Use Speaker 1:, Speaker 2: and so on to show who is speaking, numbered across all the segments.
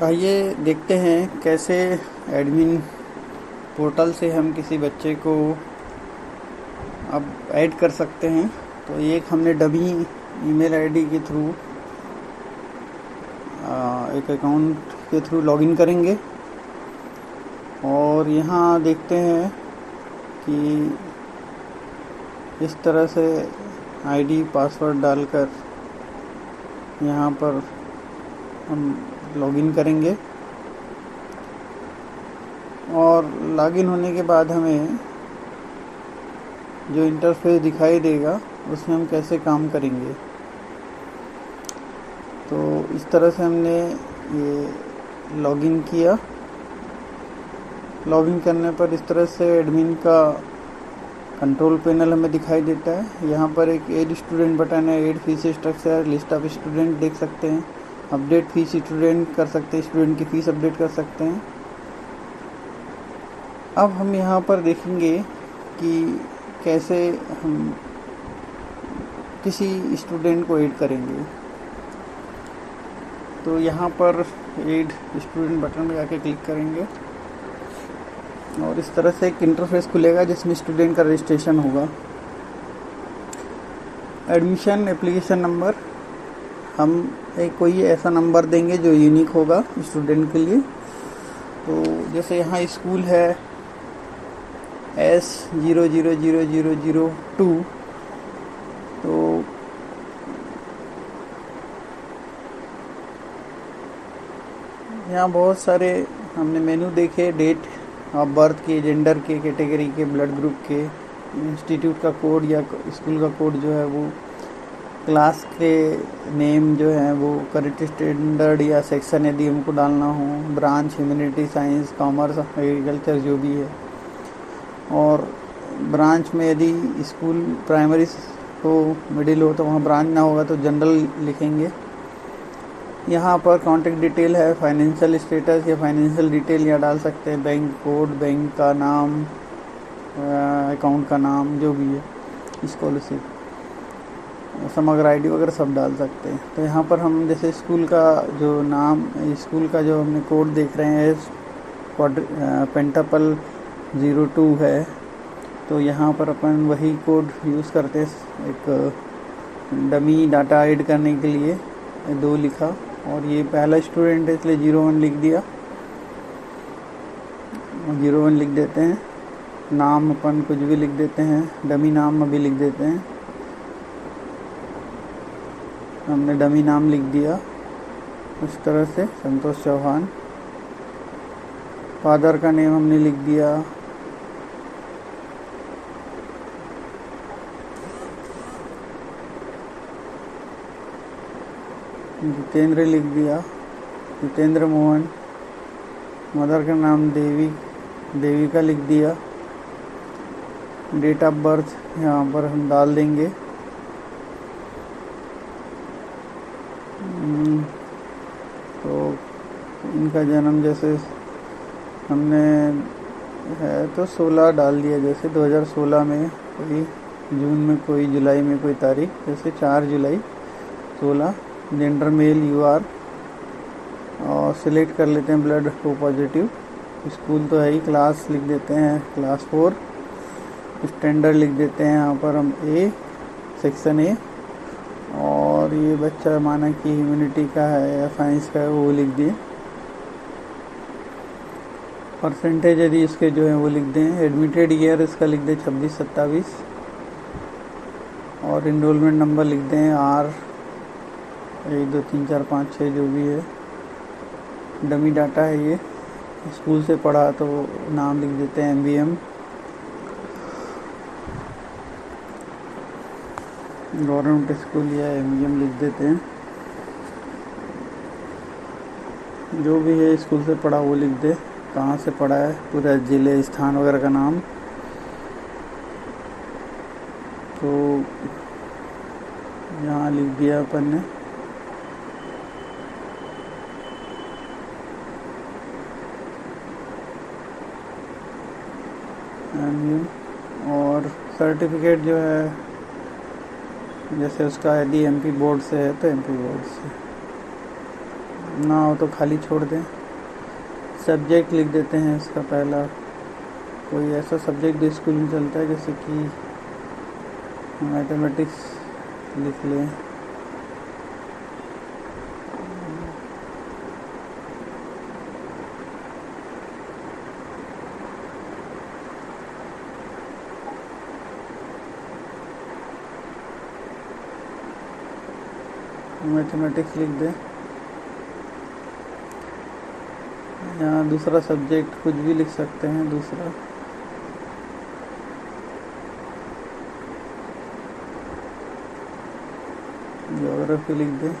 Speaker 1: आइए देखते हैं कैसे एडमिन पोर्टल से हम किसी बच्चे को अब ऐड कर सकते हैं। तो ये एक हमने डमी ईमेल आईडी के थ्रू एक अकाउंट के थ्रू लॉगिन करेंगे और यहाँ देखते हैं कि इस तरह से आईडी पासवर्ड डालकर यहाँ पर हम लॉगिन करेंगे और लॉगिन होने के बाद हमें जो इंटरफेस दिखाई देगा उसमें हम कैसे काम करेंगे। तो इस तरह से हमने ये लॉगिन किया। लॉगिन करने पर इस तरह से एडमिन का कंट्रोल पैनल हमें दिखाई देता है। यहाँ पर एक ऐड स्टूडेंट बटन है, add fees structure, list of student देख सकते हैं, अपडेट फीस स्टूडेंट कर सकते हैं, स्टूडेंट की फ़ीस अपडेट कर सकते हैं। अब हम यहाँ पर देखेंगे कि कैसे हम किसी स्टूडेंट को ऐड करेंगे। तो यहाँ पर ऐड स्टूडेंट बटन पे आके क्लिक करेंगे और इस तरह से एक इंटरफेस खुलेगा जिसमें स्टूडेंट का रजिस्ट्रेशन होगा। एडमिशन एप्लीकेशन नंबर हम कोई ऐसा नंबर देंगे जो यूनिक होगा स्टूडेंट के लिए। तो जैसे यहाँ स्कूल है S000002, तो यहाँ बहुत सारे हमने मेनू देखे, डेट ऑफ बर्थ के, जेंडर के, कैटेगरी के, ब्लड ग्रुप के, इंस्टीट्यूट का कोड या स्कूल का कोड जो है वो, क्लास के नेम जो है वो, करंट स्टैंडर्ड या सेक्शन यदि हमको डालना हो, branch humanity, science, commerce, agriculture जो भी है, और ब्रांच में यदि स्कूल प्राइमरी हो, मिडिल हो तो वहाँ ब्रांच ना होगा तो जनरल लिखेंगे। यहाँ पर कॉन्टेक्ट डिटेल है, फाइनेंशियल स्टेटस या फाइनेंशियल डिटेल या डाल सकते हैं, बैंक कोड, बैंक का नाम, अकाउंट का नाम जो भी है, स्कॉलरशिप, समग्र आईडी वगैरह सब डाल सकते हैं। तो यहाँ पर हम जैसे स्कूल का जो नाम, स्कूल का जो हमने कोड देख रहे हैं पेंटापल 02 है, तो यहाँ पर अपन वही कोड यूज़ करते हैं एक डमी डाटा ऐड करने के लिए। 2 लिखा और ये पहला स्टूडेंट है इसलिए 01 लिख दिया, 01 लिख देते हैं। नाम अपन कुछ भी लिख देते हैं, डमी नाम अभी लिख देते हैं, हमने डमी नाम लिख दिया इस तरह से, संतोष चौहान। फादर का नेम हमने लिख दिया, जितेंद्र लिख दिया, जितेंद्र मोहन। मदर का नाम देवी, देविका लिख दिया। डेट ऑफ बर्थ यहाँ पर हम डाल देंगे, तो इनका जन्म जैसे हमने है तो 16 डाल दिया, जैसे 2016 में, कोई जून में, कोई जुलाई में, कोई तारीख, जैसे 4 जुलाई 16। जेंडर मेल यू आर, और सिलेक्ट कर लेते हैं ब्लड ओ पॉजिटिव। स्कूल तो है ही, क्लास लिख देते हैं क्लास 4। स्टैंडर्ड लिख देते हैं यहाँ पर हम ए, सेक्शन ए। और ये बच्चा माना कि ह्यूमैनिटी का है या साइंस का है वो लिख दिए। परसेंटेज यदि इसके जो है वो लिख दें। एडमिटेड ईयर इसका लिख दें 26-27। और इनरोलमेंट नंबर लिख दें R 1 2 3 4 5 6 जो भी है। डमी डाटा है ये, स्कूल से पढ़ा तो नाम लिख देते हैं MBM। गवर्नमेंट स्कूल या MBM लिख देते हैं, जो भी है स्कूल से पढ़ा वो लिख दे, कहाँ से पढ़ा है, पूरा ज़िले, स्थान वगैरह का नाम। तो यहाँ लिख दिया अपन ने। और सर्टिफिकेट जो है, जैसे उसका यदि MP बोर्ड से है तो MP बोर्ड से, ना हो तो खाली छोड़ दें। सब्जेक्ट लिख देते हैं इसका पहला, कोई ऐसा सब्जेक्ट जो स्कूल में चलता है, जैसे कि मैथमेटिक्स लिख लें। मैथमेटिक्स लिख दें। यहाँ दूसरा सब्जेक्ट कुछ भी लिख सकते हैं, दूसरा ज्योग्राफी लिख दें।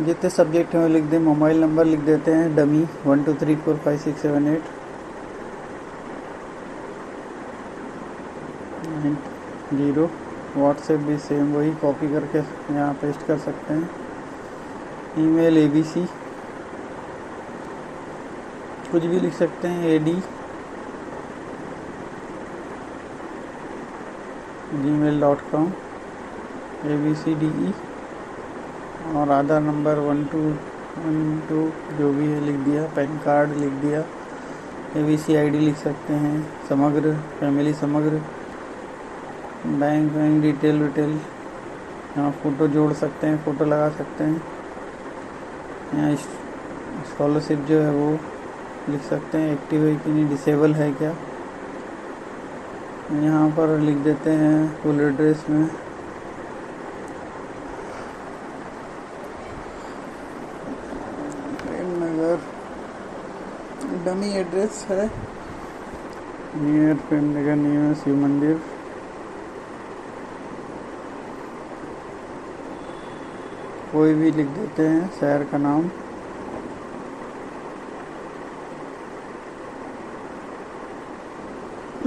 Speaker 1: जितने सब्जेक्ट हैं वो लिख दें। मोबाइल नंबर लिख देते हैं डमी 12345678 0। व्हाट्सएप भी सेम वही कॉपी करके यहाँ पेस्ट कर सकते हैं। ईमेल ABC कुछ भी लिख सकते हैं, AD gmail.com ABCDE, और आधार नंबर 1212 जो भी है लिख दिया। पैन कार्ड लिख दिया। ABC ID लिख सकते हैं। समग्र फैमिली समग्र, बैंक डिटेल यहाँ फ़ोटो जोड़ सकते हैं, फ़ोटो लगा सकते हैं। यहाँ स्कॉलरशिप जो है वो लिख सकते हैं, एक्टिव है कि नहीं, डिसेबल है क्या। यहाँ पर लिख देते हैं फुल एड्रेस में। प्रेमनगर डमी एड्रेस है, नियर प्रेमनगर, नियर शिव मंदिर। कोई भी लिख देते हैं, शहर का नाम।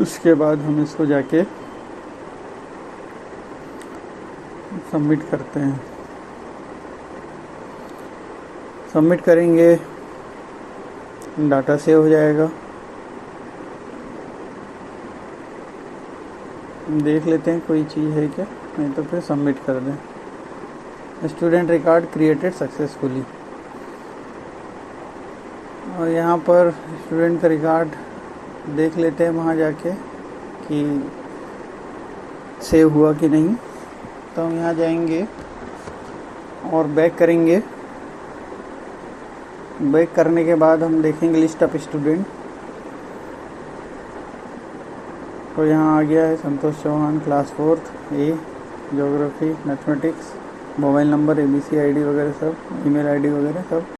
Speaker 1: उसके बाद हम इसको जाके सबमिट करते हैं। सबमिट करेंगे, डाटा सेव हो जाएगा। देख लेते हैं कोई चीज़ है क्या, नहीं तो फिर सबमिट कर दें। स्टूडेंट रिकॉर्ड क्रिएटेड सक्सेसफुली, और यहाँ पर स्टूडेंट का रिकॉर्ड देख लेते हैं वहाँ जाके कि सेव हुआ कि नहीं। तो हम यहाँ जाएंगे और बैक करेंगे। बैक करने के बाद हम देखेंगे लिस्ट ऑफ स्टूडेंट। तो यहाँ आ गया है Santosh Chauhan, class 4th A, geography mathematics. Mobile number ABC ID वगैरह सब, ईमेल ID वगैरह सब।